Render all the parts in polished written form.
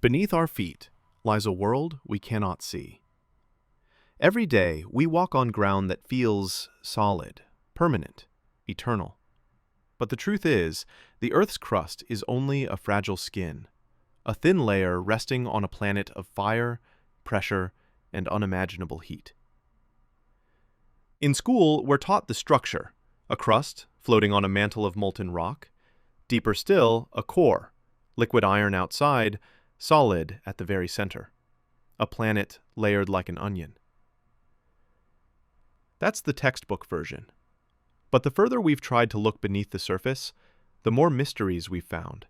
Beneath our feet lies a world we cannot see. Every day, we walk on ground that feels solid, permanent, eternal. But the truth is, the Earth's crust is only a fragile skin, a thin layer resting on a planet of fire, pressure, and unimaginable heat. In school, we're taught the structure: a crust floating on a mantle of molten rock, deeper still, a core, liquid iron outside, solid at the very center, a planet layered like an onion. That's the textbook version. But the further we've tried to look beneath the surface, the more mysteries we've found.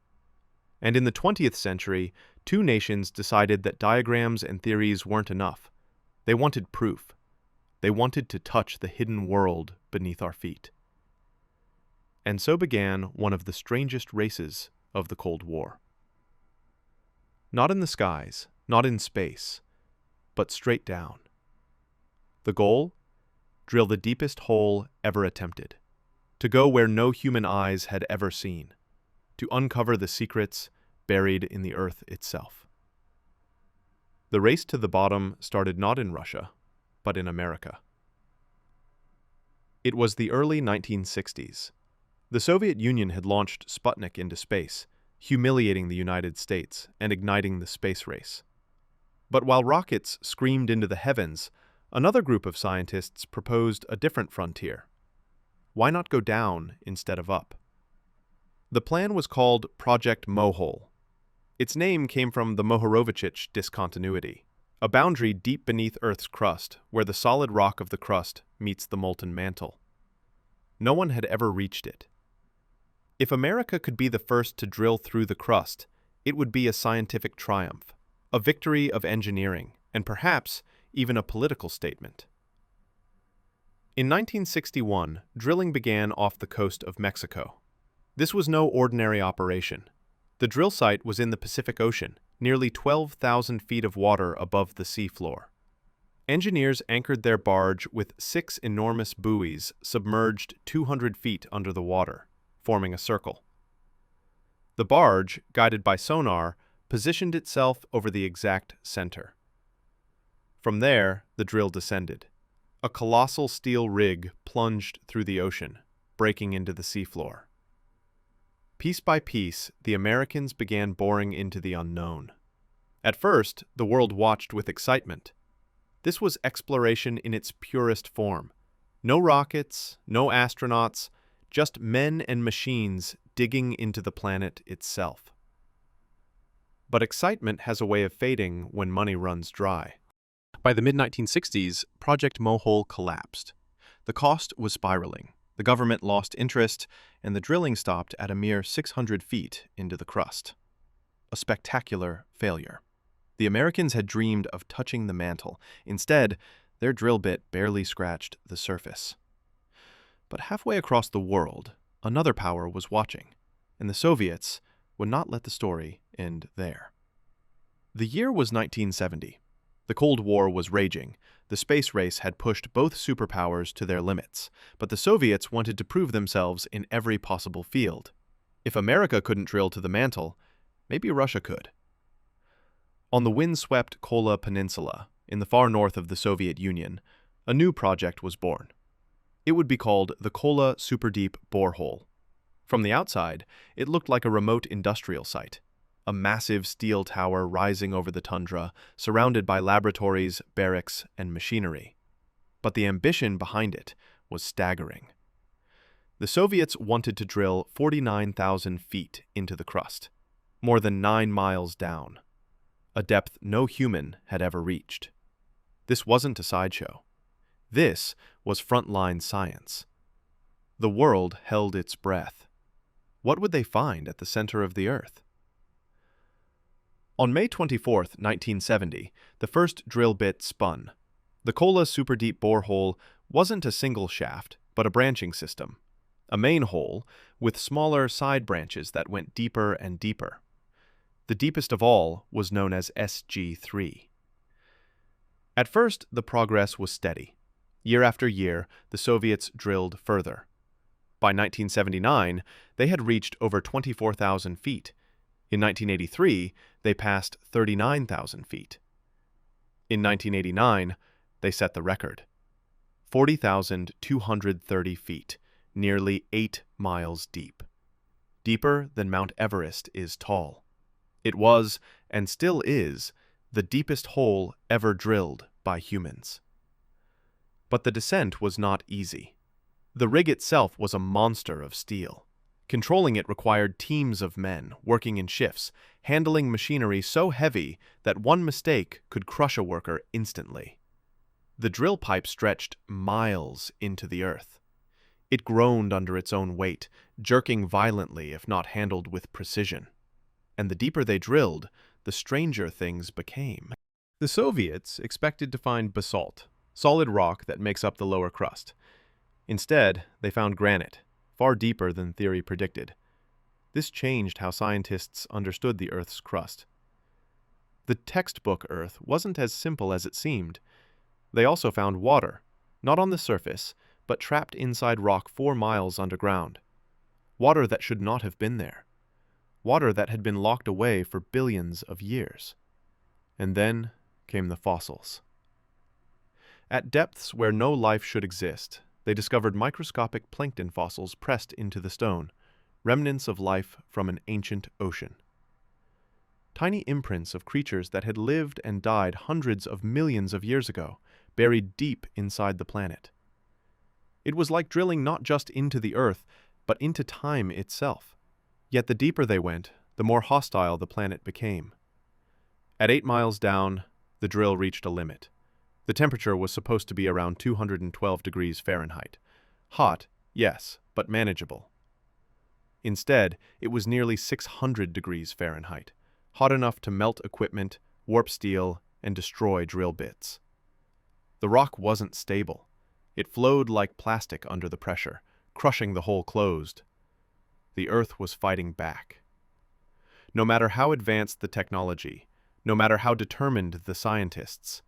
And in the 20th century, two nations decided that diagrams and theories weren't enough. They wanted proof. They wanted to touch the hidden world beneath our feet. And so began one of the strangest races of the Cold War. Not in the skies, not in space, but straight down. The goal? Drill the deepest hole ever attempted. To go where no human eyes had ever seen. To uncover the secrets buried in the earth itself. The race to the bottom started not in Russia, but in America. It was the early 1960s. The Soviet Union had launched Sputnik into space, humiliating the United States and igniting the space race. But while rockets screamed into the heavens, another group of scientists proposed a different frontier. Why not go down instead of up? The plan was called Project Mohole. Its name came from the Mohorovičić discontinuity, a boundary deep beneath Earth's crust where the solid rock of the crust meets the molten mantle. No one had ever reached it. If America could be the first to drill through the crust, it would be a scientific triumph, a victory of engineering, and perhaps even a political statement. In 1961, drilling began off the coast of Mexico. This was no ordinary operation. The drill site was in the Pacific Ocean, nearly 12,000 feet of water above the seafloor. Engineers anchored their barge with 6 enormous buoys submerged 200 feet under the water, forming a circle. The barge, guided by sonar, positioned itself over the exact center. From there, the drill descended. A colossal steel rig plunged through the ocean, breaking into the seafloor. Piece by piece, the Americans began boring into the unknown. At first, the world watched with excitement. This was exploration in its purest form. No rockets, no astronauts, just men and machines digging into the planet itself. But excitement has a way of fading when money runs dry. By the mid-1960s, Project Mohole collapsed. The cost was spiraling. The government lost interest, and the drilling stopped at a mere 600 feet into the crust. A spectacular failure. The Americans had dreamed of touching the mantle. Instead, their drill bit barely scratched the surface. But halfway across the world, another power was watching, and the Soviets would not let the story end there. The year was 1970. The Cold War was raging. The space race had pushed both superpowers to their limits, but the Soviets wanted to prove themselves in every possible field. If America couldn't drill to the mantle, maybe Russia could. On the windswept Kola Peninsula, in the far north of the Soviet Union, a new project was born. It would be called the Kola Superdeep Borehole. From the outside, it looked like a remote industrial site. A massive steel tower rising over the tundra, surrounded by laboratories, barracks, and machinery. But the ambition behind it was staggering. The Soviets wanted to drill 49,000 feet into the crust, more than 9 miles down, a depth no human had ever reached. This wasn't a sideshow. This was frontline science. The world held its breath. What would they find at the center of the Earth? On May 24, 1970, the first drill bit spun. The Kola Superdeep Borehole wasn't a single shaft, but a branching system. A main hole with smaller side branches that went deeper and deeper. The deepest of all was known as SG-3. At first, the progress was steady. Year after year, the Soviets drilled further. By 1979, they had reached over 24,000 feet, In 1983, they passed 39,000 feet. In 1989, they set the record. 40,230 feet, nearly 8 miles deep. Deeper than Mount Everest is tall. It was, and still is, the deepest hole ever drilled by humans. But the descent was not easy. The rig itself was a monster of steel. Controlling it required teams of men, working in shifts, handling machinery so heavy that one mistake could crush a worker instantly. The drill pipe stretched miles into the earth. It groaned under its own weight, jerking violently if not handled with precision. And the deeper they drilled, the stranger things became. The Soviets expected to find basalt, solid rock that makes up the lower crust. Instead, they found granite, far deeper than theory predicted. This changed how scientists understood the Earth's crust. The textbook Earth wasn't as simple as it seemed. They also found water, not on the surface, but trapped inside rock 4 miles underground. Water that should not have been there. Water that had been locked away for billions of years. And then came the fossils. At depths where no life should exist, they discovered microscopic plankton fossils pressed into the stone, remnants of life from an ancient ocean. Tiny imprints of creatures that had lived and died hundreds of millions of years ago, buried deep inside the planet. It was like drilling not just into the Earth, but into time itself. Yet the deeper they went, the more hostile the planet became. At 8 miles down, the drill reached a limit. The temperature was supposed to be around 212 degrees Fahrenheit. Hot, yes, but manageable. Instead, it was nearly 600 degrees Fahrenheit, hot enough to melt equipment, warp steel, and destroy drill bits. The rock wasn't stable. It flowed like plastic under the pressure, crushing the hole closed. The Earth was fighting back. No matter how advanced the technology, no matter how determined the scientists,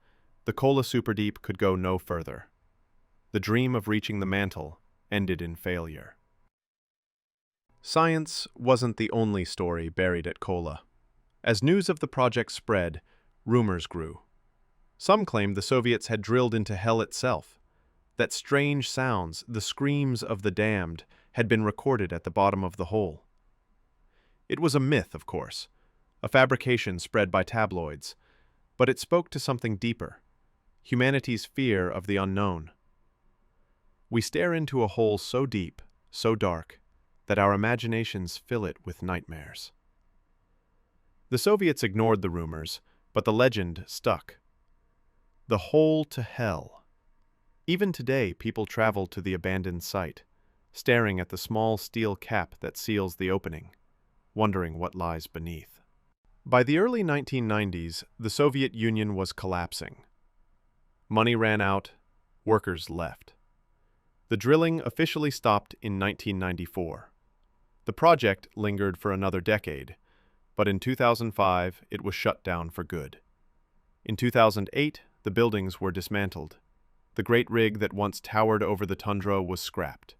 the Kola Superdeep could go no further. The dream of reaching the mantle ended in failure. Science wasn't the only story buried at Kola. As news of the project spread, rumors grew. Some claimed the Soviets had drilled into hell itself, that strange sounds, the screams of the damned, had been recorded at the bottom of the hole. It was a myth, of course, a fabrication spread by tabloids, but it spoke to something deeper, humanity's fear of the unknown. We stare into a hole so deep, so dark, that our imaginations fill it with nightmares. The Soviets ignored the rumors, but the legend stuck. The hole to hell. Even today, people travel to the abandoned site, staring at the small steel cap that seals the opening, wondering what lies beneath. By the early 1990s, the Soviet Union was collapsing. Money ran out, workers left. The drilling officially stopped in 1994. The project lingered for another decade, but in 2005 it was shut down for good. In 2008, the buildings were dismantled. The great rig that once towered over the tundra was scrapped.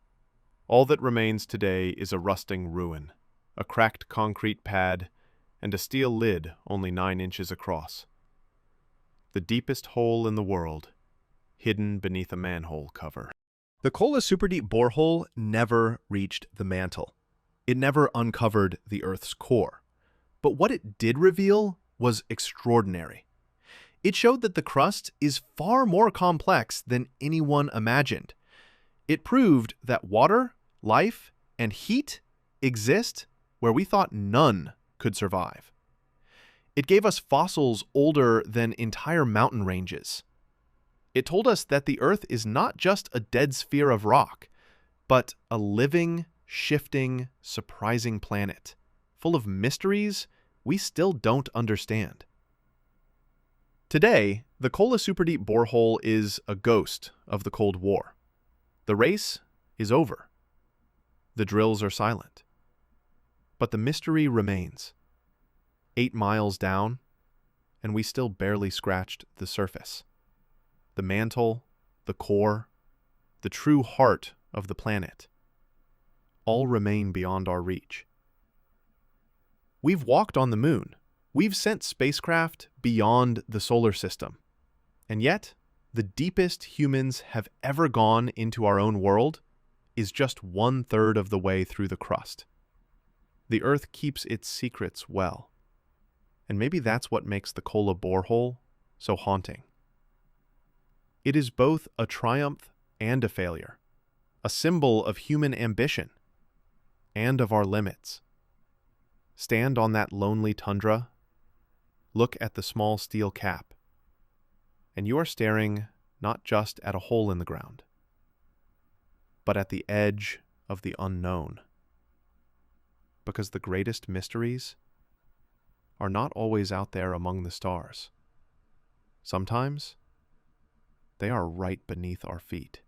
All that remains today is a rusting ruin, a cracked concrete pad, and a steel lid only 9 inches across. The deepest hole in the world, hidden beneath a manhole cover. The Kola Superdeep borehole never reached the mantle. It never uncovered the Earth's core. But what it did reveal was extraordinary. It showed that the crust is far more complex than anyone imagined. It proved that water, life, and heat exist where we thought none could survive. It gave us fossils older than entire mountain ranges. It told us that the Earth is not just a dead sphere of rock, but a living, shifting, surprising planet, full of mysteries we still don't understand. Today, the Kola Superdeep borehole is a ghost of the Cold War. The race is over. The drills are silent. But the mystery remains. 8 miles down, and we still barely scratched the surface. The mantle, the core, the true heart of the planet, all remain beyond our reach. We've walked on the moon. We've sent spacecraft beyond the solar system. And yet, the deepest humans have ever gone into our own world is just 1/3 of the way through the crust. The Earth keeps its secrets well. And maybe that's what makes the Kola borehole so haunting. It is both a triumph and a failure, a symbol of human ambition and of our limits. Stand on that lonely tundra, look at the small steel cap, and you are staring not just at a hole in the ground, but at the edge of the unknown. Because the greatest mysteries are not always out there among the stars. Sometimes they are right beneath our feet.